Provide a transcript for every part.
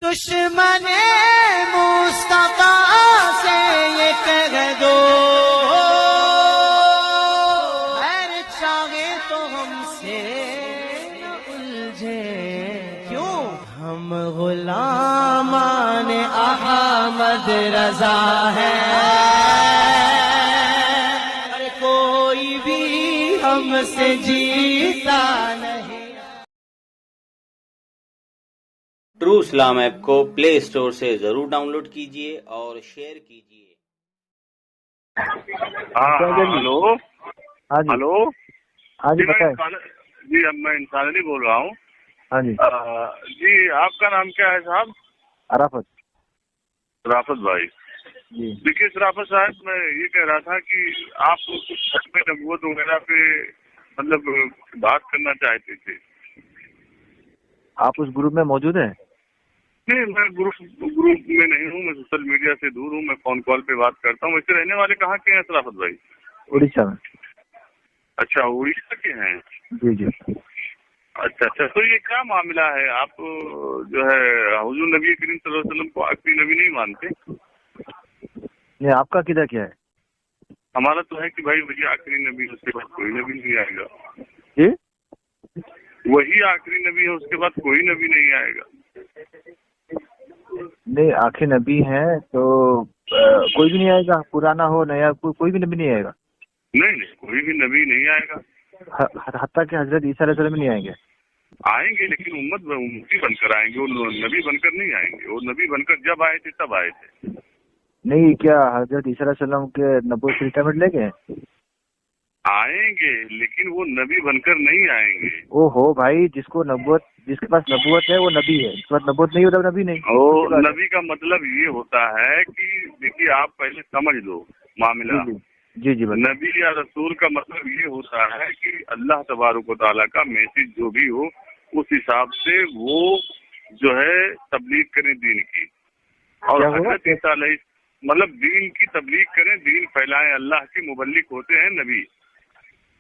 دشمن مصطفیٰ سے یہ کہہ دو خیر چاہے تو ہم سے نہ الجھے، کیوں ہم غلامان احمد رضا ہیں، اور کوئی بھی ہم سے جیتا نہیں۔ ٹرو اسلام ایپ کو پلے اسٹور سے ضرور ڈاؤن لوڈ کیجیے اور شیئر کیجیے۔ ہلو ہاں جی ہلو ہاں جی بتائیں۔ جی اب میں انسان علی بول رہا ہوں۔ ہاں جی جی آپ کا نام کیا ہے صاحب؟ عرافت رافت بھائی۔ جی دیکھیے رافت صاحب، میں یہ کہہ رہا تھا کہ آپ کچھ ختم نبوت وغیرہ پہ مطلب بات کرنا چاہتے تھے۔ آپ اس گروپ میں موجود ہیں؟ نہیں، میں گروپ میں نہیں ہوں، میں سوشل میڈیا سے دور ہوں، میں فون کال پہ بات کرتا ہوں۔ ویسے رہنے والے کہاں کے ہیں رافت بھائی؟ اڑیسہ میں۔ اچھا، اڑیسہ کے ہیں؟ جی جی اچھا اچھا، تو یہ کیا معاملہ ہے؟ آپ جو ہے حضور نبی کریم صلی اللہ علیہ وسلم کو آخری نبی نہیں مانتے؟ نہیں، آپ کا عقیدہ کیا ہے؟ ہمارا تو ہے کہ بھائی وہی آخری نبی ہے، اس کے بعد کوئی نبی نہیں آئے گا۔ جی وہی آخری نبی ہے، اس کے بعد کوئی نبی نہیں آئے گا۔ نہیں، آخری نبی ہیں تو کوئی بھی نہیں آئے گا، پرانا ہو نیا، کوئی بھی نبی نہیں آئے گا۔ نہیں نہیں، کوئی بھی نبی نہیں آئے گا۔ حتیٰ کہ حضرت عیسیٰ علیہ السلام نہیں آئیں گے؟ آئیں گے لیکن امتی بن کر آئیں گے، وہ نبی بن کر نہیں آئیں گے۔ وہ نبی بن کر جب آئے تھے تب آئے تھے۔ نہیں، کیا حضرت عیسیٰ علیہ السلام کے نبوت سے ریٹائرمنٹ لے گئے؟ آئیں گے لیکن وہ نبی بن کر نہیں آئیں گے۔ او ہو بھائی، جس کے پاس نبوت ہے وہ نبی ہے، جس کے پاس نبوت نہیں ہوتا وہ نبی نہیں۔ اور نبی کا مطلب یہ ہوتا ہے کہ دیکھیے آپ پہلے سمجھ لو معاملہ۔ جی جی نبی یا رسول کا مطلب یہ ہوتا ہے کہ اللہ تبارک و تعالیٰ کا میسج جو بھی ہو اس حساب سے وہ جو ہے تبلیغ کریں دین کی، اور حضرت عیسیٰ علیہ مطلب دین کی تبلیغ کریں، دین پھیلائیں، اللہ کے مبلغ ہوتے ہیں نبی،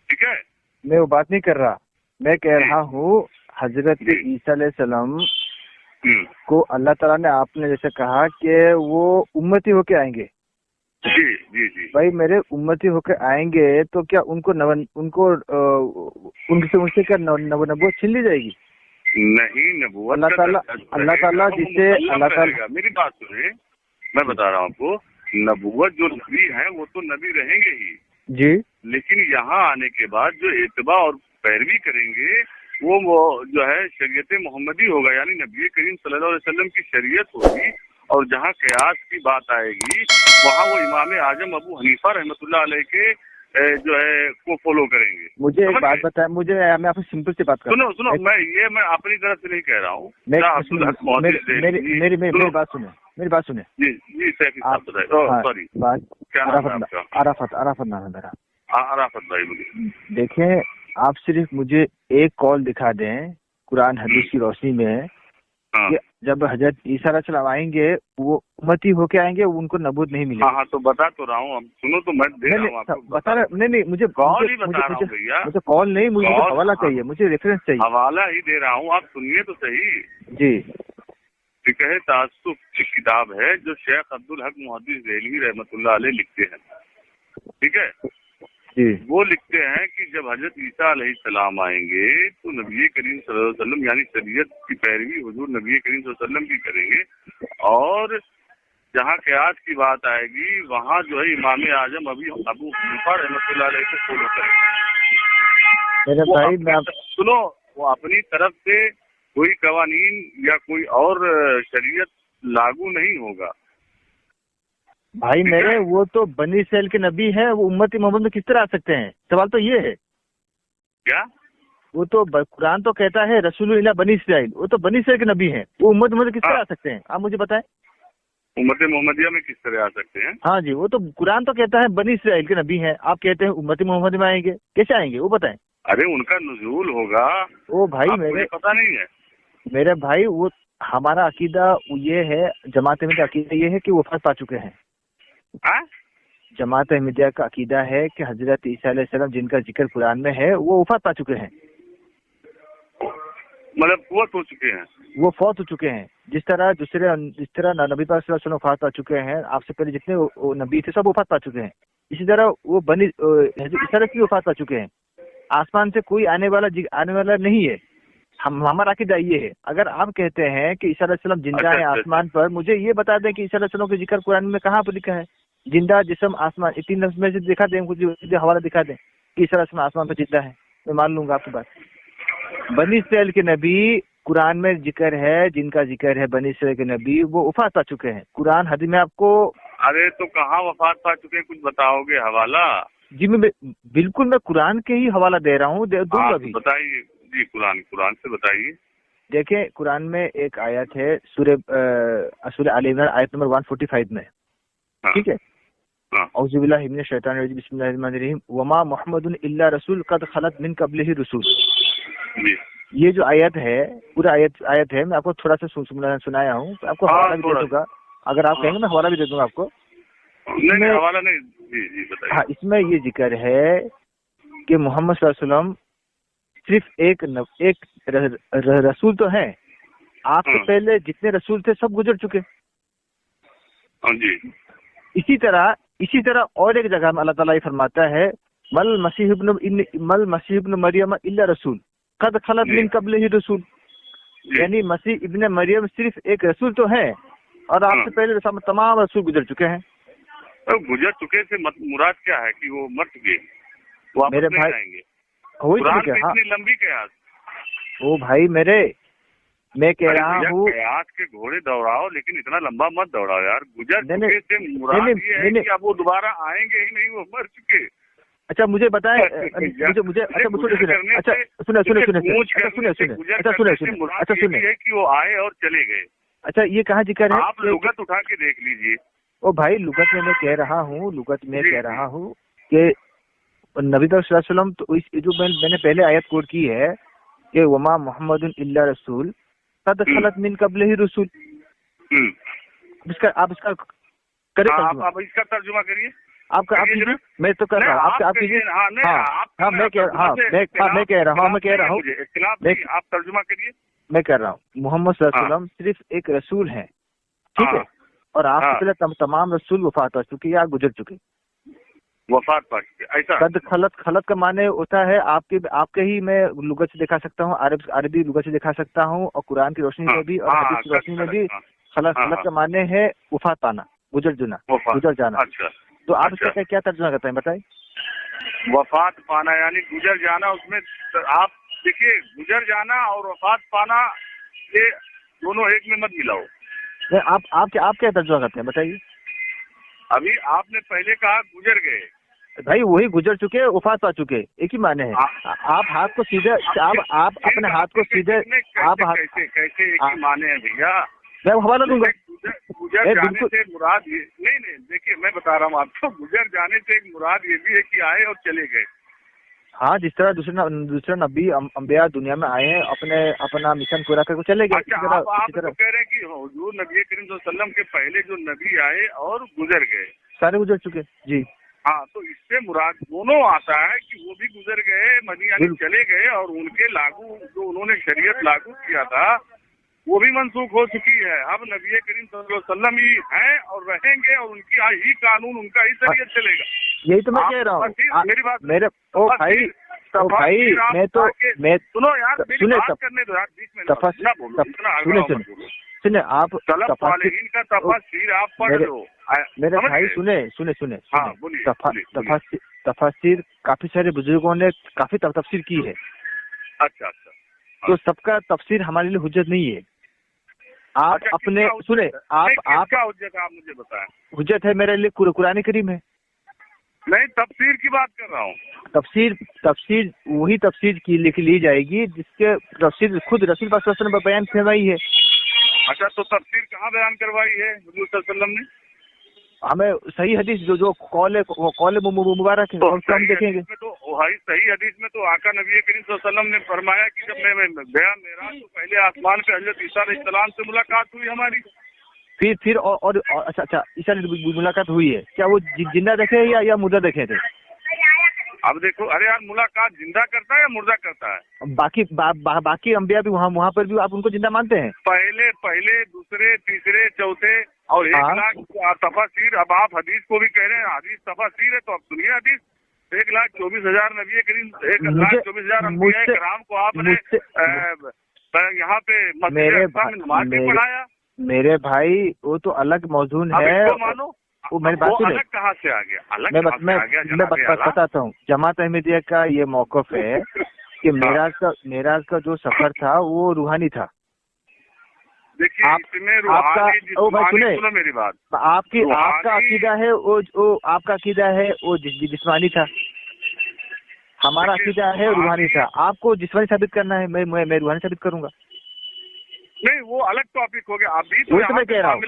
ٹھیک ہے؟ میں وہ بات نہیں کر رہا، میں کہہ رہا ہوں حضرت عیسیٰ علیہ السلام کو اللہ تعالیٰ نے، آپ نے جیسے کہا کہ وہ امتی ہو کے آئیں گے۔ جی جی جی بھائی میرے امتی ہو کے آئیں گے تو کیا ان سے کیا نبوت چھین لی جائے گی؟ نہیں، نبوت اللہ تعالیٰ جسے اللہ تعالیٰ، میری بات سنیں، میں بتا رہا ہوں آپ کو، نبوت جو نبی ہیں وہ تو نبی رہیں گے ہی جی، لیکن یہاں آنے کے بعد جو اتباع اور پیروی کریں گے وہ جو ہے شریعت محمدی ہوگا، یعنی نبی کریم صلی اللہ علیہ وسلم کی شریعت ہوگی، اور جہاں قیاس کی بات آئے گی وہاں وہ امام اعظم ابو حنیفہ رحمۃ اللہ علیہ کے جو ہے کو فالو کریں گے۔ مجھے ایک بات بتائیں، میں آپ سے سمپل سی بات کروں۔ سنو، میں اپنی طرف سے نہیں کہہ رہا ہوں، میری بات سنیں جی جی سیفی صاحب بتائیے، سوری کیا نام ہے آپ کا؟ عرافت نام ہے میرا۔ عرافت بھائی بولیے۔ دیکھیں، آپ صرف مجھے ایک کال دکھا دیں قرآن حدیث کی روشنی میں کہ جب حضرت عیسیٰ علیہ السلام آئیں گے وہ امتی ہو کے آئیں گے، ان کو نبوت نہیں ملے گی۔ ہاں تو بتا تو رہا ہوں، اب سنو تو میں دے رہا ہوں آپ کو۔ نہیں، مجھے کال ہی بتا رہا ہوں بھیا، مجھے کال نہیں، مجھے حوالہ چاہیے، مجھے ریفرنس چاہیے۔ حوالہ ہی دے رہا ہوں، آپ سنیے تو صحیح۔ جی، فقہ تعصب کی کتاب ہے جو شیخ عبدالحق محدث دہلوی رحمۃ اللہ علیہ لکھتے ہیں، ٹھیک ہے؟ جی، وہ لکھتے ہیں کہ جب حضرت عیسیٰ علیہ السلام آئیں گے تو نبی کریم صلی اللہ علیہ وسلم یعنی شریعت کی پیروی حضور نبی کریم صلی اللہ علیہ وسلم کی کریں گے، اور جہاں قیاس کی بات آئے گی وہاں جو ہے امام اعظم ابو حنیفہ رحمۃ اللہ علیہ کو فالو کریں گے۔ میرے بھائی سنو، وہ اپنی طرف سے کوئی قوانین یا کوئی اور شریعت لاگو نہیں ہوگا۔ بھائی میرے، وہ تو بنی اسرائیل کے نبی ہیں، وہ امت محمد میں کس طرح آ سکتے ہیں؟ سوال تو یہ ہے۔ کیا؟ وہ تو قرآن تو کہتا ہے رسول اللہ بنی اسرائیل، وہ تو بنی اسرائیل کے نبی ہیں، وہ امت محمد کس طرح آ سکتے ہیں؟ آپ مجھے بتائیں۔ امت محمدیہ میں کس طرح آ سکتے ہیں؟ ہاں جی، وہ تو قرآن تو کہتا ہے بنی اسرائیل کے نبی ہیں، آپ کہتے ہیں امت محمد میں آئیں گے، کیسے آئیں گے وہ بتائیں۔ ارے ان کا نزول ہوگا، وہ بھائی میرے پتہ نہیں ہے میرے بھائی، وہ ہمارا عقیدہ یہ ہے، جماعت احمدیہ کا عقیدہ یہ ہے کہ وہ وفات پا چکے ہیں۔ جماعت احمدیہ کا عقیدہ ہے کہ حضرت عیسیٰ علیہ السلام جن کا ذکر قرآن میں ہے وہ وفات پا چکے ہیں۔ मतलब फौत हो चुके हैं, वो फौत हो चुके हैं। जिस तरह नबी पाक सल्लल्लाहु अलैहि वसल्लम वफात पा चुके हैं, आपसे पहले जितने वो नबी थे सब वफात पा चुके हैं, इसी तरह वो इस तरह से वफात पा चुके हैं। आसमान से कोई आने वाला नहीं है। हमारा अकीदा ये है। अगर आप कहते हैं कि ईसा अलैहिस्सलाम जिंदा है आसमान पर, मुझे ये बता दें कि ईसा अलैहिस्सलाम का जिक्र कुरान में कहाँ पर लिखा है? जिंदा, जिस्म, आसमान, ये 3 लफ्ज में से दिखा दें, कुछ हवाला दिखा दें कि ईसा अलैहिस्सलाम आसमान पर जिंदा है, मैं मान लूंगा आपकी बात। बनी इस्राइल के नबी कुरान में जिक्र है, जिनका जिक्र है बनी इस्राइल के नबी, वो वफात पा चुके हैं। कुरान हदीस में आपको, अरे तो कहाँ वफात पा चुके हैं, कुछ बताओगे हवाला? जी मैं बिल्कुल मैं कुरान के ही हवाला दे रहा हूँ, दूंगा भी। बताइए जी, कुरान से बताइए। देखिए कुरान में एक आयत है सूरह आल इमरान आयत नंबर 145 में, ठीक है? औज़ु बिल्लाहि मिनश शैतानिर रजीम, बिस्मिल्लाहिर रहमानिर रहीम, वमा मुहम्मदुन इल्ला रसूल कद खलत मिन क़ब्लिही रसूल। ये जो आयत है, पूरा आयत है, मैं आपको थोड़ा सा सुनाया हूँ, आपको हवाला भी दे दूंगा। अगर आप कहेंगे मैं हवाला भी दे दूंगा आपको। नहीं, हवाला नहीं, जी बताइए। हाँ, इसमें ये जिक्र है कि मोहम्मद सल्लल्लाहु अलैहि वसल्लम सिर्फ एक रसूल तो है, आपसे पहले जितने रसूल थे सब गुजर चुके। जी। इसी तरह और एक जगह में अल्लाह ताला ये फरमाता है, मल मसीह इब्न मरियम इल्ला रसूल कद खलत मिन क़ब्लिही रसूल। यानी मसीह इब्न मरियम सिर्फ एक रसूल तो है और आपसे पहले तमाम रसूल गुजर चुके हैं। तो गुजर चुके से मुराद क्या है कि वो मर चुके, वापस मेरे नहीं भाई आएंगे? वही क्या? हाँ, इतनी लंबी कयास? ओ भाई मेरे, मैं कह रहा हूँ कयास के घोड़े दौड़ाओ, लेकिन इतना लंबा मत दौड़ाओ यार। गुजर नहीं, चुके से मुराद ये है कि अब वो दोबारा आएंगे ही नहीं, वो मर चुके। अच्छा मुझे बताएं, मुझे सुने कि वो आए और चले गए। अच्छा ये कहाँ जिक्र है? आप लुगत उठा के देख लीजिए। ओ भाई लुगत में मैं कह रहा हूँ कि नबी सल्लल्लाहु अलैहि वसल्लम, तो जो मैंने पहले आयत कोट की है कि वमा मुहम्मदुन इल्ला रसूल कद खलत मिन क़ब्लिही रसूल, आप इसका करें तर्जुमा। आप इसका तर्जुमा करिए। आप कीजिए, मैं तो कर रहा हूँ, आप कीजिए। हाँ मैं कह रहा हूँ आप तर्जुमा करिए। मैं कर रहा हूँ, मोहम्मद सल्लल्लाहु अलैहि वसल्लम सिर्फ एक रसूल हैं, ठीक है? और आपसे पहले तमाम रसूल वफात पा चुके या गुजर चुके, वफात पा चुके। ऐसा कद खलत का माने होता है आपके ही मैं लुगत से दिखा सकता हूँ, अरबी लुगत से दिखा सकता हूँ, और कुरान की रोशनी में भी और हदीस की रोशनी में भी। खलत का माने है वफात पाना, गुजर जाना। अच्छा, तो आप इसका क्या तर्जुमा करते हैं बताइए? वफात पाना यानी गुजर जाना। उसमें आप देखिए, गुजर जाना और वफात पाना ये दोनों एक में मत मिलाओ। आप क्या तर्जुमा करते हैं बताइए? अभी आपने पहले कहा गुजर गए, भाई वही गुजर चुके, वफात पा चुके, एक ही माने हैं। आप हाथ को सीधे, आप अपने हाथ को सीधे, आप कैसे एक ही माने हैं भैया? मैं हवाला दूंगा। गुजर जाने से मुराद ये नहीं, देखिए मैं बता रहा हूँ आपको, गुजर जाने से एक मुराद ये भी है कि आए और चले गए। हाँ, जिस तरह दूसरे नबी अंबिया दुनिया में आए हैं, अपना मिशन पूरा करके चले गए। अच्छा, आप तो कह रहे हैं कि हुजूर नबी करीम सल्लल्लाहु अलैहि वसल्लम के पहले जो नबी आए और गुजर गए, सारे गुजर चुके जी। हाँ, तो इससे मुराद दोनों आता है कि वो भी गुजर गए, मदीना चले गए, और उनके लागू जो उन्होंने शरीयत लागू किया था वो भी मनसूख हो चुकी है। अब नबी करीम सल्लल्लाहु अलैहि वसल्लम ही हैं और रहेंगे, और उनकी ही कानून, उनका ही शरीयत चलेगा। यही तो मैं कह रहा हूँ। मेरी बात मैं तो सुनो यार, मेरी बात करने दो यार, बीच में सुने आप का तफसीर आप पढ़ लो मेरे भाई। सुने हाँ, बोलिए। तफसीर काफी सारे बुजुर्गों ने काफी तफसीर की है। अच्छा, तो सबका तफसीर हमारे लिए हुज्जत नहीं है। आप अपने सुने, आप क्या हुज्जत है आप मुझे बताएं? हुज्जत है मेरे लिए कुरान करीम है। नहीं, तफसीर की बात कर रहा हूँ। तफसीर वही तफसीर की लिख ली जाएगी जिसके तफसीर खुद रसूल पाक सल्लल्लाहु अलैहि वसल्लम ने बयान करवाई है। अच्छा, तो तफसीर कहाँ बयान करवाई है हुजूर सल्लल्लाहु अलैहि वसल्लम ने? हमें सही हदीस जो कौल मुबारक है हम देखेंगे। तो सही हदीस में तो आका नबी करीम सल्लल्लाहु अलैहि वसल्लम ने फरमाया कि जब मैं गया मेरा, तो पहले आसमान पे हजरत ईसा अलैहिस्सलाम से मुलाकात हुई हमारी। फिर और अच्छा ईसा से मुलाकात हुई है। क्या वो जिंदा देखे या मुर्दा देखे थे? अब देखो, अरे यार मुलाकात जिंदा करता है या मुर्दा करता है? बाकी अंबिया भी वहाँ पर भी आप उनको जिंदा मानते हैं? पहले दूसरे तीसरे चौथे और 1 लाख तफासीर। अब आप हदीस को भी कह रहे हैं, हदीस तफासीर है, तो अब सुनिए हदीस। 1,24,000 नबी करीम, 1,24,000 अंबिया किराम को आपने यहाँ पे मस्जिद में नमाज भी पढ़ाया। मेरे भाई वो तो अलग मौजूद है, मानो वो मेरी बात सुने। अलग कहाँ से आ गया? मैं बताता हूँ। जमात अहमदिया का ये मौक़िफ़ है कि मेराज का जो सफर था वो रूहानी था। देखिए, इसमें रूहानी जिस्मानी, सुनो मेरी बात, आपका अकीदा है वो आपका अकीदा है वो जिस्मानी था, हमारा अकीदा है रूहानी था। आपको जिस्मानी साबित करना है, मैं रूहानी साबित करूंगा। नहीं, वो अलग टॉपिक हो गया। अभी वही तो मैं कह रहा हूँ,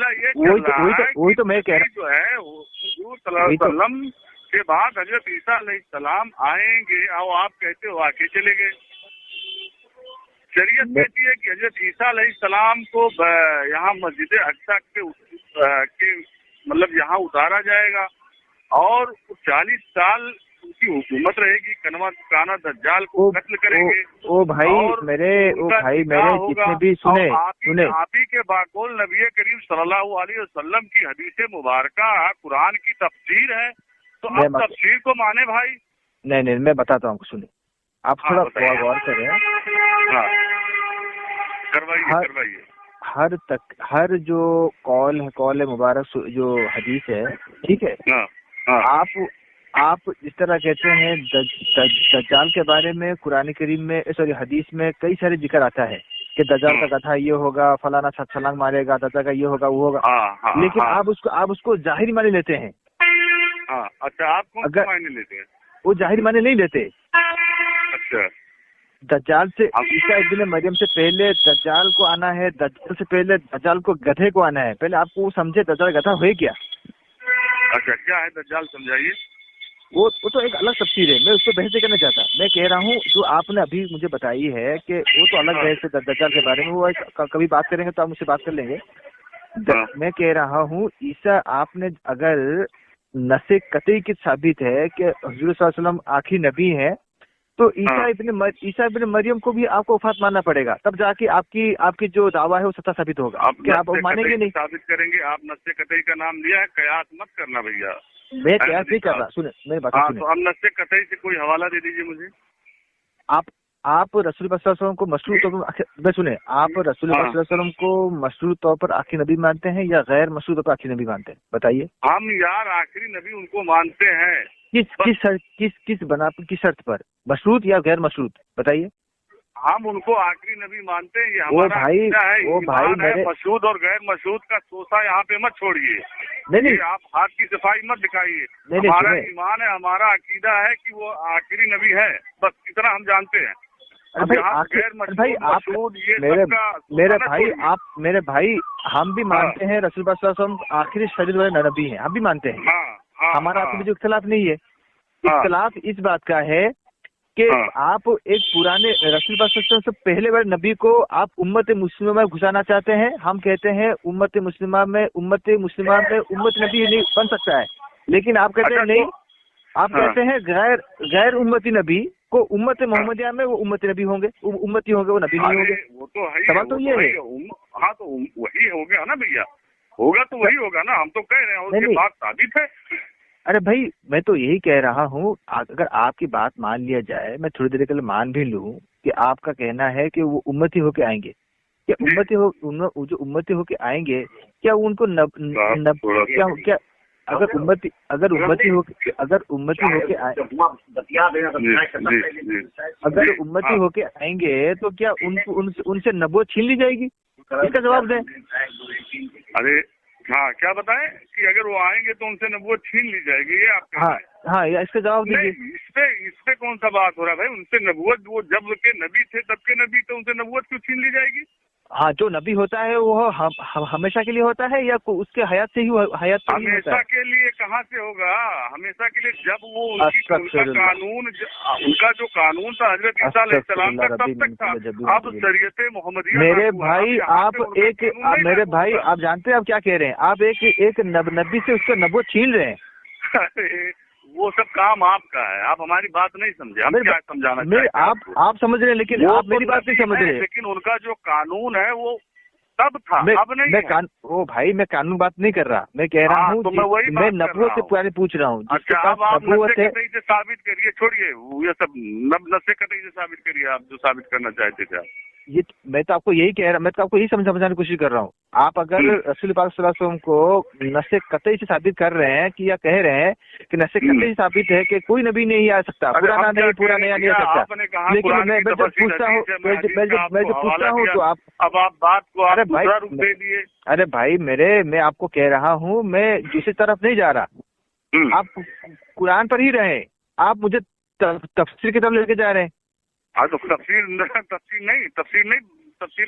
वही तो मैं कह रहा हूँ। जो है हुजूर सल्लल्लाहु अलैहि वसल्लम के बाद हजरत ईसा अलैहिस्सलाम आएंगे और आप कहते हो आके चले गए। शरीयत कहती है कि हजरत ईसा अलैहिस्सलाम को यहाँ मस्जिद अक्सा के मतलब यहाँ उतारा जाएगा और 40 साल उनकी हुकूमत रहेगी। काना दज्जाल को कत्ल करेंगे। ओ भाई मेरे जितने भी सुने आप ही के बाकौल नबी करीम सल्लल्लाहु अलैहि वसल्लम की हदीस मुबारका कुरान की तफसीर है, तो आप तफसीर को माने भाई। नहीं, मैं बताता हूँ, सुनिए आप थोड़ा गौर करें। हाँ, करवाइए। हर जो कौल मुबारक जो हदीस है, ठीक है। आप इस तरह कहते हैं दज्जाल के बारे में कुरान करीम में, सॉरी हदीस में कई सारे जिक्र आता है कि दज्जाल का गधा ये होगा, फलाना छलांग मारेगा, दज्जाल का ये होगा वो होगा। लेकिन आप उसको जाहिर माने लेते हैं। अच्छा, आप कौन सा मायने लेते हैं? वो जाहिर माने नहीं लेते। अच्छा, दज्जाल से ईसा इब्न मरियम से पहले दज्जाल को आना है, दज्जाल से पहले दज्जाल को गधे को आना है। पहले आपको समझे दज्जाल गधा हुए क्या? अच्छा, क्या है दज्जाल, समझाइए। वो तो एक अलग तफसीर है, मैं उसको बहस नहीं करना चाहता। मैं कह रहा हूँ जो आपने अभी मुझे बताई है कि वो तो अलग बहस है दज्जाल के बारे में, वो कभी बात करेंगे तो आप मुझसे बात कर लेंगे। मैं कह रहा हूँ ईसा, आपने अगर नसे कतई की साबित है कि हुजूर सल्लल्लाहु अलैहि वसल्लम आखिरी नबी है, तो ईसा इब्न मरियम को भी आपको वफात मानना पड़ेगा, तब जाके आपकी जो दावा है वो सत्ता साबित होगा। क्या आप मानेंगे? नहीं साबित करेंगे। आप नस्से कतई का नाम लिया है, कयास मत करना भैया। मैं कयास नहीं कर रहा, सुने मेरी बात सुने। तो हम नस्से कतई से कोई हवाला दे दीजिए मुझे। आप रसूल सल्लल्लाहु अलैहि वसल्लम को मशरूर तौर पर, सुने, आप रसूल सल्लल्लाहु अलैहि वसल्लम को मशरूर तौर पर आखिरी नबी मानते हैं या गैर मशरूर तौर पर आखिरी नबी मानते हैं? बताइए। हम यार आखिरी नबी उनको मानते हैं। किस शर्त पर, मशरूत या गैर मशरूत? बताइए। हम उनको आखिरी नबी मानते हैं, ये हमारा है। मशरूत और गैर मशरूत का सोसा यहाँ पे मत छोड़िए। नहीं, आप हाथ की सफाई मत दिखाइए। हमारा ईमान है, हमारा अकीदा है कि वो आखिरी नबी है, बस इतना हम जानते हैं। मेरे भाई हम भी मानते हैं रसूल सल्लल्लाहु अलैहि वसल्लम आखिरी शरीर वाले नबी हैं, हम भी मानते हैं। हमारा आपके जो इख्तलाफ नहीं है। इख्तलाफ इस बात का है कि आप एक पुराने रसूल सल्लल्लाहु अलैहि वसल्लम से पहले वाले नबी को आप उम्मत मुस्लिमा में घुसाना चाहते हैं। हम कहते हैं उम्मत मुस्लिमा में उम्मत नबी नहीं बन सकता है, लेकिन आप कहते हैं नहीं, आप कहते हैं गैर उम्मती नबी को उम्मत मोहम्मदिया में वो उम्मती नबी होंगे, उम्मती होंगे, वो नबी नहीं होंगे। वो तो है, सवाल तो ये है। हाँ, तो वही हो गया ना भैया, होगा तो वही होगा ना, हम तो कह रहे हैं, उसकी बात साबित है। अरे भाई, मैं तो यही कह रहा हूँ, अगर आपकी बात मान लिया जाए, मैं थोड़ी देर के लिए मान भी लूँ कि आपका कहना है कि वो उम्मती होके आएंगे, क्या जो उम्मती होके आएंगे, क्या उनको क्या अगर उम्मती होके आएंगे तो क्या उनसे नबूवत छीन ली जाएगी? इसका जवाब दें। अरे हाँ, क्या बताएं कि अगर वो आएंगे तो उनसे नबूवत छीन ली जाएगी, ये आप हाँ, या इसका जवाब दीजिए। इस पे कौन सा बात हो रहा है भाई? उनसे नबूवत, वो जब के नबी थे तब के नबी, तो उनसे नबूवत क्यों छीन ली जाएगी? हाँ, जो नबी होता है वो हमेशा के लिए होता है या उसके हयात से ही हयात से ही होता है? हमेशा के लिए कहाँ से होगा? हमेशा के लिए जब वो उनका कानून, उनका जो कानून था हजरत ईसा अलैहिस्सलाम का तब तक था। अब शरीयत मोहम्मदिया, मेरे भाई आप जानते हैं आप क्या कह रहे हैं? आप एक नबी से उसका नबूवत छीन रहे हैं। अरे वो सब काम आपका है, आप हमारी बात नहीं समझे। हम क्या समझाना चाहते हैं आप समझ रहे हैं, लेकिन आप मेरी बात नहीं समझ रहे। लेकिन उनका जो कानून है वो तब था, अब नहीं है। ओ भाई, मैं कानून बात नहीं कर रहा, मैं कह रहा हूँ, तो मैं नब्बत से पुराने पूछ रहा हूँ। अच्छा, अब आप नशे कतई से साबित करिए, छोड़िए ये सब नशे कतई से साबित करिए, आप जो साबित करना चाहते थे। ये मैं तो आपको यही कह रहा, मैं तो आपको यही समझाने की कोशिश कर रहा हूँ। आप अगर रसूल पाक सल्लल्लाहु अलैहि वसल्लम को नशे कतई से साबित कर रहे हैं कि या कह रहे हैं कि नशे कतई से साबित है कि कोई नबी नहीं आ सकता, पुराना नहीं, पूरा नया नहीं आ सकता, लेकिन मैं जब पूछता हूँ, मैं जब पूछता हूँ तो आप अब आप बात को अरे भाई रूप दे दिए। अरे भाई मैं आपको कह रहा हूँ, मैं दूसरी तरफ नहीं जा रहा, आप कुरान पर ही रहे, आप मुझे तफसीर की तरफ लेके जा रहे हैं। हाँ तो तफसीर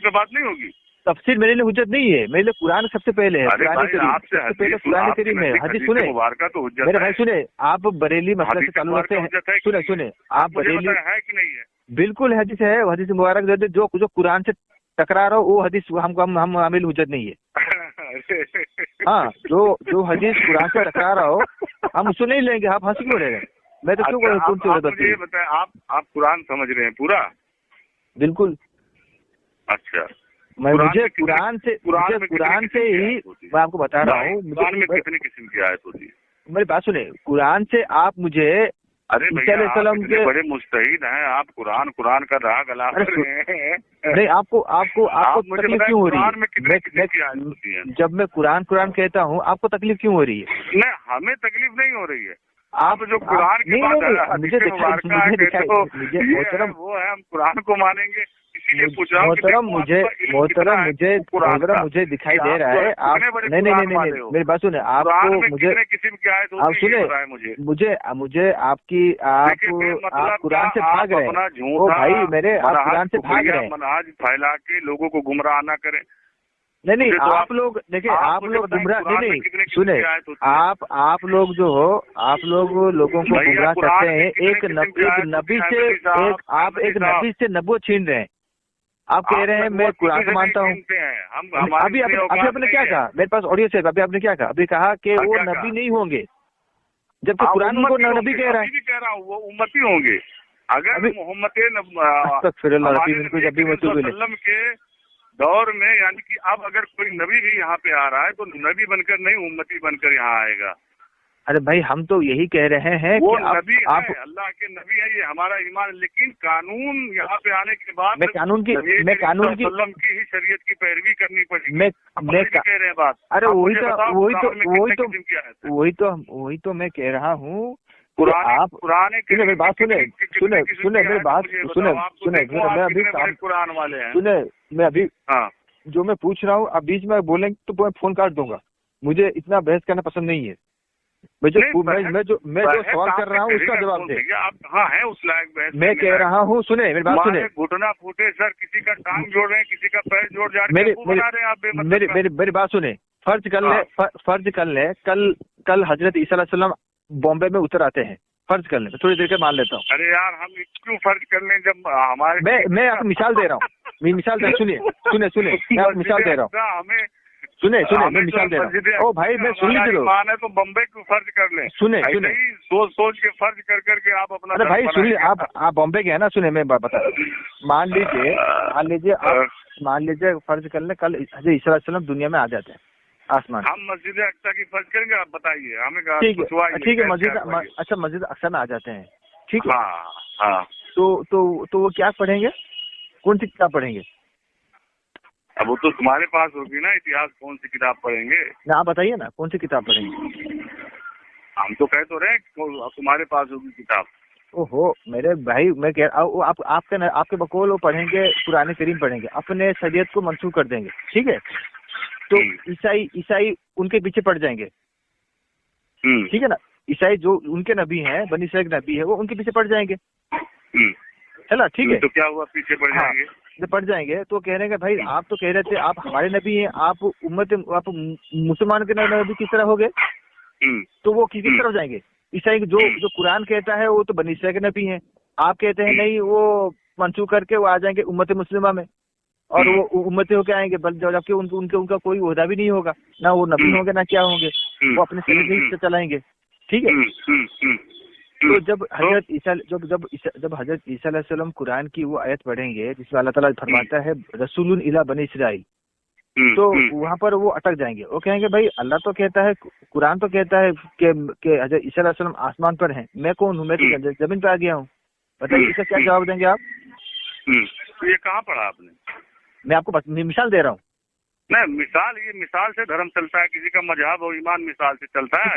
पे बात नहीं होगी। तफसीर मेरे लिए हुज्जत नहीं है, मेरे लिए कुरान सबसे पहले है। अरे भाई, सबसे पहले कुरान करीम है। हदीस सुने मेरे भाई, सुने, आप बरेली मसले से चालू रखते हैं। सुने आप बरेली है कि नहीं है? बिल्कुल हदीस है, हदीस मुबारक जो कुरान से टकरा रहा हो वो हदीस हमको हम आमिल हुज्जत नहीं है। हाँ, जो हदीस कुरान से टकरा रहा हो हम उसको नहीं लेंगे। आप हंसी क्यों रह रहे हैं? मैं तो मुझे ये बताएं, आप कुरान समझ रहे हैं पूरा? बिल्कुल। अच्छा, मुझे कुरान से ही मैं आपको बता रहा हूँ। कुरान में कितने किस्म की आयत होती है? मेरी बात सुने, कुरान से आप मुझे, अरे भैया आप इतने बड़े मुस्तहिद हैं, आप कुरान का राग अला रहे हैं। नहीं, आपको तकलीफ क्यों हो रही है? जब मैं कुरान कहता हूँ आपको तकलीफ क्यों हो रही है? नहीं, हमें तकलीफ नहीं हो रही है। आप जो कुरान की बात मुझे वो है, हम कुरान को मानेंगे, इसीलिए पूछा। मोहतरम मुझे दिखाई दे रहा है। आप नहीं, मेरी बात सुने, आपको मुझे किस्म की आयत आप सुने, मुझे आप कुरान से भाग रहे हैं। ओ भाई मेरे, आप कुरान से भाग रहे हैं। मनाज फैला के लोगों को गुमराह न करें। नहीं, आप लोग देखिए, आप लोग गुमराह नहीं सुने, आप लोग जो हो, आप लोगों को गुमराह करते हैं। एक नबी से नबूवत छीन रहे हैं। आप कह रहे हैं मैं कुरान को मानता हूँ। अभी आपने क्या कहा? मेरे पास ऑडियो से अभी आपने क्या कहा? अभी कहा कि वो नबी नहीं होंगे, जबकि कुरान उनको नबी कह रहा है। कह रहा हूँ वो उम्मती होंगे। अगर मोहम्मद के दौर में, यानी कि अब अगर कोई नबी भी यहाँ पे आ रहा है तो नबी बनकर नहीं, उम्मती बनकर यहाँ आएगा। अरे भाई, हम तो यही कह रहे हैं वो कि नबी है, अल्लाह के नबी है, ये हमारा ईमान। लेकिन कानून यहाँ पे आने के बाद मैं कानून की ही शरीयत की पैरवी करनी पड़ेगी। मैं कह रहे हैं बात। अरे वही तो मैं कह रहा हूँ। पुराने मेरी बात सुने मेरी बात सुने, मैं अभी कुरान वाले हैं। सुने, मैं अभी जो मैं पूछ रहा हूँ, अब बीच में बोलेंगे तो मैं फोन काट दूंगा। मुझे इतना बहस करना पसंद नहीं है। मैं जो सवाल कर रहा हूँ उसका जवाब दे। आप कहाँ हैं उस लायक बहस? मैं कह रहा हूँ, सुने मेरी बात सुने। घुटना फूटे सर, किसी का टांग जोड़ रहे हैं, किसी का पैर जोड़ जा रहे हैं। मेरी बात सुने, फर्ज कर ले कल हजरत ईसा अलैहिस्सलाम बॉम्बे में उतर आते हैं। फर्ज कर ले, थोड़ी देर के मान लेता हूँ। अरे यार, हम क्यों फर्ज कर लें जब हमारे। मैं आपको मिसाल दे रहा हूँ। सुनिए, मैं आपको मिसाल दे रहा हूँ। हमें सुने मैं मिसाल दे रहा हूँ। ओ भाई, मैं सुन लीजिए। ईमान है तो बम्बे क्यों फर्ज कर लें? सुने सोच के फर्ज कर आप अपना। अरे भाई सुनिए, आप बॉम्बे के है ना? सुने, मैं बता, मान लीजिए फर्ज कर ले कल हजरत ईसा अलैहिस्सलाम दुनिया में आ जाते हैं आसमान। हम मस्जिद अक्सा की फर्ज करेंगे, आप बताइए हमें। ठीक है, मस्जिद अक्सा में आ जाते हैं, ठीक है। हाँ। तो वो क्या पढ़ेंगे? कौन सी किताब पढ़ेंगे? अब वो तो तुम्हारे पास होगी ना, इतिहास कौन सी किताब पढ़ेंगे ना? आप बताइए ना, कौन सी किताब पढ़ेंगे? हम तो कह तो रहे तुम्हारे पास होगी किताब। ओहो मेरे भाई, मैं कह रहा हूँ आपके बकौल वो पढ़ेंगे, कुरान करीम पढ़ेंगे, अपने शरीयत को मंसूख कर देंगे, ठीक है। तो ईसाई उनके पीछे पड़ जाएंगे, ठीक है ना। ईसाई जो उनके नबी हैं, बनी इसराइल के नबी है, वो उनके पीछे पड़ जाएंगे, है ना, ठीक है। तो क्या हुआ, पीछे पड़ जाएंगे? जब पड़ जाएंगे तो कह रहे हैं भाई आप तो कह रहे थे आप हमारे नबी हैं, आप मुसलमान के नबी किस तरह हो गए? तो वो किस तरफ जाएंगे? ईसाई जो कुरान कहता है वो तो बनी इसराइल के नबी हैं, आप कहते हैं नहीं, वो मंसूख करके वो आ जाएंगे उम्मत मुस्लिमा में, और वो उम्मती होके आएंगे, जबकि उनका कोई ओहदा भी नहीं होगा, ना वो नबी होंगे ना क्या होंगे, वो अपने शरीर से चलाएंगे, ठीक है। तो जब हजरत ईसा जब हजरत ईसा अलैहिस्सलाम कुरान की वो आयत पढ़ेंगे जिसमें अल्लाह ताला फरमाता है रसूलुन इला बनी इसराइल, तो वहाँ पर वो अटक जाएंगे। वो कहेंगे भाई अल्लाह तो कहता है, कुरान तो कहता है कि हजरत ईसा अलैहिस्सलाम आसमान पर हैं, मैं कौन हूँ, मैं तो जमीन पर आ गया हूँ। बताइए इसका क्या जवाब देंगे आप? तो ये कहाँ पढ़ा आपने? मैं आपको मिसाल दे रहा हूँ। नहीं, ये मिसाल से धर्म चलता है, किसी का मजहब और ईमान मिसाल से चलता है।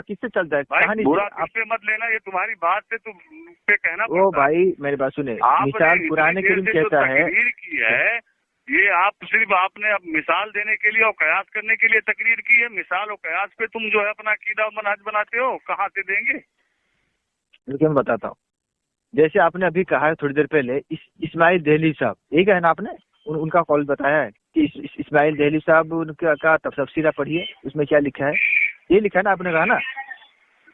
किससे चलता है? भाई बुरा आप मत लेना, ये तुम्हारी बात से तुम पे कहना पड़ता है। ओ भाई मेरी बात सुने, मिसाल कुरान करीम कहता है की है, ये आप सिर्फ आपने अब मिसाल देने के लिए और कयास करने के लिए तकरीर की है। मिसाल और कयास पे तुम जो है अपना अकीदा और मनहज बनाते हो, कहाँ से देंगे? मैं बताता हूँ। जैसे आपने अभी कहा है थोड़ी देर पहले इस्माइल दहली साहब, यही कहा ना आपने, उनका कॉल बताया है कि इस्माइल दहली साहब उनका तफसीरा पढ़िए, उसमें क्या लिखा है, ये लिखा है ना, आपने कहा ना।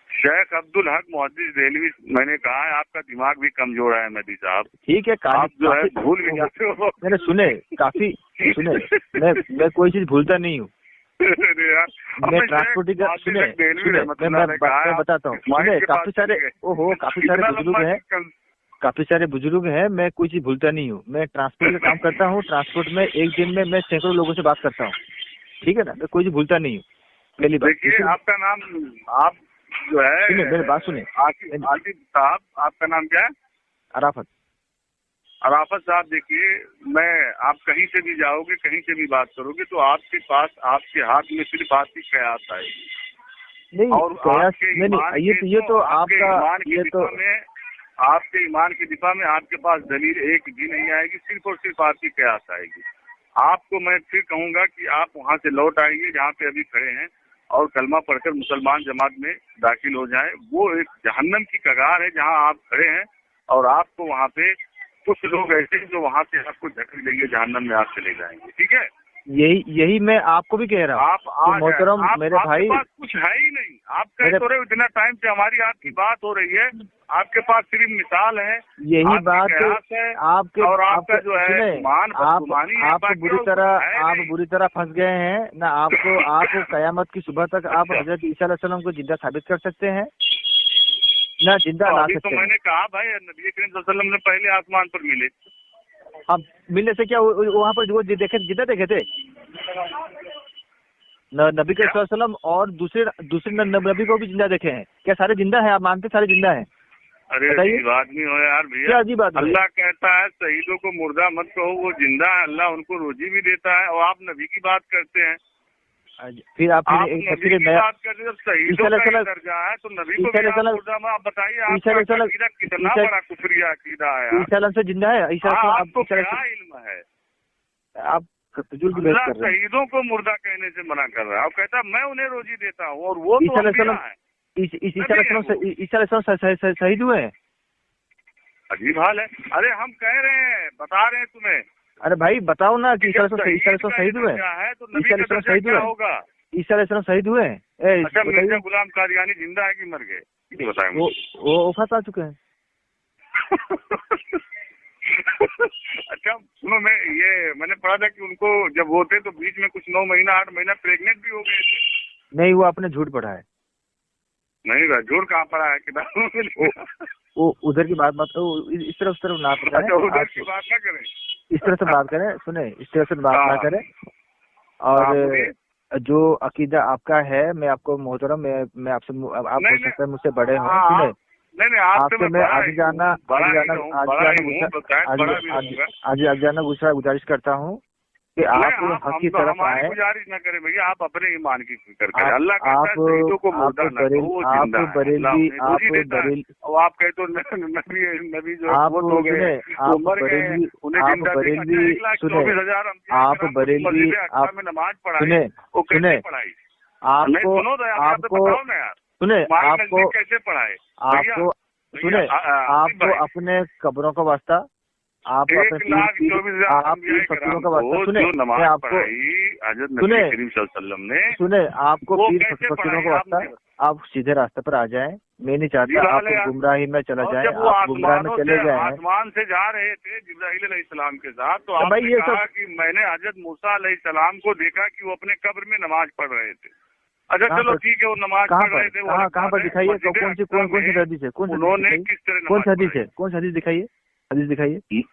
शेख अब्दुल हक मुहद्दिस देहलवी, मैंने कहा है आपका दिमाग भी कमजोर है मेहदी साहब। ठीक है, आप जो है भूल भी जाते हो। मैंने सुने मैं कोई चीज भूलता नहीं हूँ। मैं ट्रांसपोर्टिंग का सुने मैं बताता हूँ, सुने काफी सारे बुजुर्ग हैं, मैं कोई चीज भूलता नहीं हूँ। मैं ट्रांसपोर्ट का काम करता हूँ, ट्रांसपोर्ट में एक दिन में मैं सैकड़ों लोगों से बात करता हूँ, ठीक है ना, मैं कोई चीज भूलता नहीं हूँ। पहली बात, देखिए आपका नाम, आप जो है मेरी बात सुने, आसिफ साहब, आपका नाम क्या है? अराफत साहब, देखिए आप कहीं से भी जाओगे, कहीं से भी बात करोगे तो आपके पास, आपके हाथ में सिर्फ आपकी कयास आएगी। नहीं, और ये तो आपका आपके ईमान के दिफा में आपके पास दलील एक भी नहीं आएगी, सिर्फ और सिर्फ आपकी कयास आएगी। आपको मैं फिर कहूंगा कि आप वहां से लौट आइए जहाँ पे अभी खड़े हैं और कलमा पढ़कर मुसलमान जमात में दाखिल हो जाएं। वो एक जहन्नम की कगार है जहाँ आप खड़े हैं, और आपको वहाँ पे कुछ लोग ऐसे जो वहाँ से आपको झटक देंगे, जहन्नम में आप चले जाएंगे। ठीक है, यही मैं आपको भी कह रहा हूँ। आप मोहतरम मेरे भाई, पास कुछ है ही नहीं। आप कह तो रहे हो इतना टाइम से हमारी आपकी बात हो रही है, आपके पास सिर्फ मिसाल है, यही बात है आपके, और आपका जो है आप बुरी तरह फंस गए हैं ना। आपको कयामत की सुबह तक आप हजरत ईसा अलैहिस्सलाम को जिंदा साबित कर सकते हैं ना, जिंदा ला सकते हैं। मैंने कहा भाई नबी करीम सल्लल्लाहु अलैहि वसल्लम ने पहले आसमान पर मिले। अब मिलने से क्या वहाँ पर वो जिंदा देखे थे नबी करीम सल्लल्लाहु अलैहि वसल्लम, और दूसरे नबी को भी जिंदा देखे हैं। क्या सारे जिंदा है? आप मानते सारे जिंदा है? अरे अजीब आदमी हो यार भैया, क्या अजीब आदमी? अल्लाह कहता है शहीदों को मुर्दा मत कहो, वो जिंदा है, अल्लाह उनको रोजी भी देता है, और आप नबी की बात करते हैं। फिर आप बात करते हैं, शहीदों का दर्जा है तो नबी को आप बताइए, आपका कितना बड़ा कुफरिया अकीदा है। ईसा से जिंदा है? आपको क्या इल्म है? आप शहीदों को मुर्दा कहने से मना कर रहा है, और कहता मैं उन्हें रोजी देता हूँ, और वो ईसा शहीद हुए हैं। अजीब हाल है। अरे हम कह रहे हैं, बता रहे हैं तुम्हें। अरे भाई बताओ ना कि ईसा शहीद हुए हैं? तो ईसा शहीद होगा? ईसा शहीद हुए हैं? अच्छा, मिर्जा गुलाम कादियानी जिंदा है कि मर गए? ये बताएं। वो वफात आ चुके हैं। अच्छा सुनो, मैंने पढ़ा था कि उनको जब वो थे तो बीच में कुछ 9 महीना 8 महीना प्रेग्नेंट भी हो गए थे। नहीं, वो आपने झूठ पढ़ा है। नहीं भाई, झूठ कहाँ पढ़ा है किताबों में? वो उधर की बात इस तरफ ना पढ़ा है। उधर की बात ना करें, इस तरह से बात करें, सुने, इस तरह से बात ना करें। और जो अकीदा आपका है, मैं आपको मोहतरम, मैं आपसे, आप हो सकते हैं मुझसे बड़े हों, सुने, नहीं आपसे मैं आज जाना गुजारिश करता हूँ कि आप हक की तरफ आए। गुजारिश न करें भैया, आप अपने ईमान की फिक्र करें। अल्लाह आप बरेलवी, आप कहे तो नबी जो आप बरेलवी, नमाज सुने, आपको कैसे पढ़ाए? आपको सुने, आपको अपने कब्रों का वास्ता, आप अपने फकीरों का वास्ता, सुने, मैं आपको सुने, आपको पीर फकीरों का वास्ता, आप सीधे रास्ते पर आ जाएं। मैं नहीं चाहता आप गुमराही में चला जाए, आप गुमराह में चले जाए। आसमान से जा रहे थे जिब्राइल अलैहिस्सलाम के साथ, तो आपने कहा कि मैंने हजरत मूसा अलैहिस्सलाम को देखा कि वो अपने कब्र में नमाज पढ़ रहे थे। अच्छा कहाँ चलो पर- ठीक है, वो नमाज कहाँ पढ़ रहे थे, पर वो कहाँ अलग कहाँ पर बात है। दिखाइए, मस्जिद कौन सी अक्सा हदीस में है, कौन सी उन्होंने हदीस किस तरह कौन सी नमाज हदीस पढ़ाई? है, कौन सी हदीस दिखाइए, हदीस दिखाइए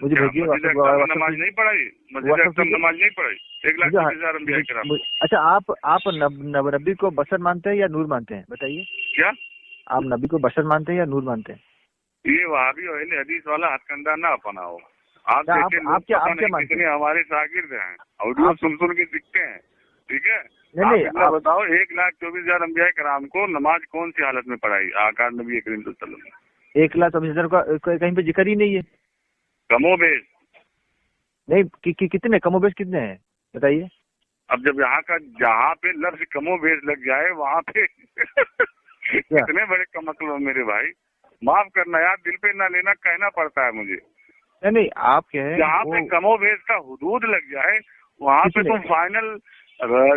मुझे क्या भेजिए मस्जिद व्हाट्सएप अक्सा में नमाज नहीं पढ़ाई? मस्जिद WhatsApp अक्सा में पे- नमाज नहीं पढ़ाई? 1,24,000 अंबिया किराम। अच्छा आप नबी को बशर मानते हैं या नूर मानते हैं, बताइए। क्या आप नबी को बशर मानते हैं या नूर मानते हैं? ये वहाबी और अहले हदीस वाला हथकंडा ना अपनाओ। आप क्या देखें, लोग आप क्या पता नहीं मानते कितने हैं? हमारे शागिर्द हैं, ऑडियो सुन के सीखते हैं, ठीक है। नहीं, इतना आप- बताओ, 1,24,000 अंबिया किराम को नमाज कौन सी हालत में पढ़ाई आका नबी करीम सल्लल्लाहु अलैहि वसल्लम? 1,24,000 का कहीं पे जिक्र ही नहीं है। कमोबेश। नहीं कितने कमोबेश कितने हैं बताइए। अब जब यहाँ का जहाँ पे लफ्ज कमोबेश लग जाए वहाँ पे कितने बड़े कमकल हो मेरे भाई। माफ करना यार, दिल पे ना लेना, कहना पड़ता है मुझे। नहीं आप कह रहे हैं जहाँ पे वो- कमोबेश का हुदूद लग जाए वहाँ पे किसने? तुम फाइनल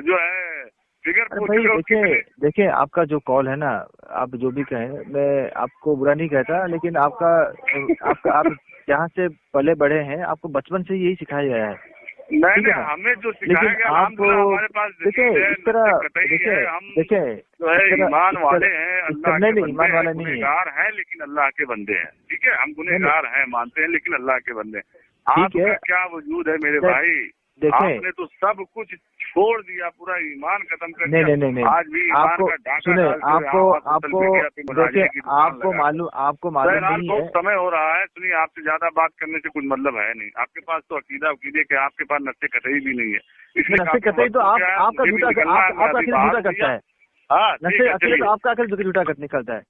जो है फिगर अरे पूछ भाई रहे हो कितने। देखिए आपका जो कॉल है ना, आप जो भी कहें, मैं आपको बुरा नहीं कहता, लेकिन आपका आप जहाँ से पले बड़े हैं, आपको बचपन से यही सिखाया गया है। नहीं ठीक है ना? हमें जो लेकिन सिखाया गया अल्हम्दुलिल्लाह हमारे पास देखिए दलील है, इस तरह कतई देखिए है, हम देखिए जो है इस तरह- ईमान इस वाले तरह- हैं, इस अल्लाह तरह- के नहीं, बंदे ईमान हैं, वाले नहीं है। गुनहगार हैं लेकिन अल्लाह के बंदे हैं, ठीक है। हम गुनहगार हैं मानते हैं लेकिन अल्लाह के बंदे हैं। ठीक है। आपका क्या वजूद है मेरे देख- भाई, देखें आपने तो सब कुछ छोड़ दिया, पूरा ईमान खत्म कर नहीं दिया। नहीं नहीं आज भी ईमान आपको का डाका सुने, डालते हुए आपको आप सोशल मीडिया पे मुनाजिरे देखिए की दुकान आपको लगा। मालूम बहरहाल नहीं बहुत है। समय हो रहा है, सुनिए आपसे ज्यादा बात करने से कुछ मतलब है नहीं। आपके पास तो अकीदे के, आपके पास नस्से कतई भी नहीं है, इसलिए नशे कतई तो आपका झूठा, आपका आखिर झूठा करता है। हाँ नशे अकेले तो आपका आखिर झूठा निकलता है।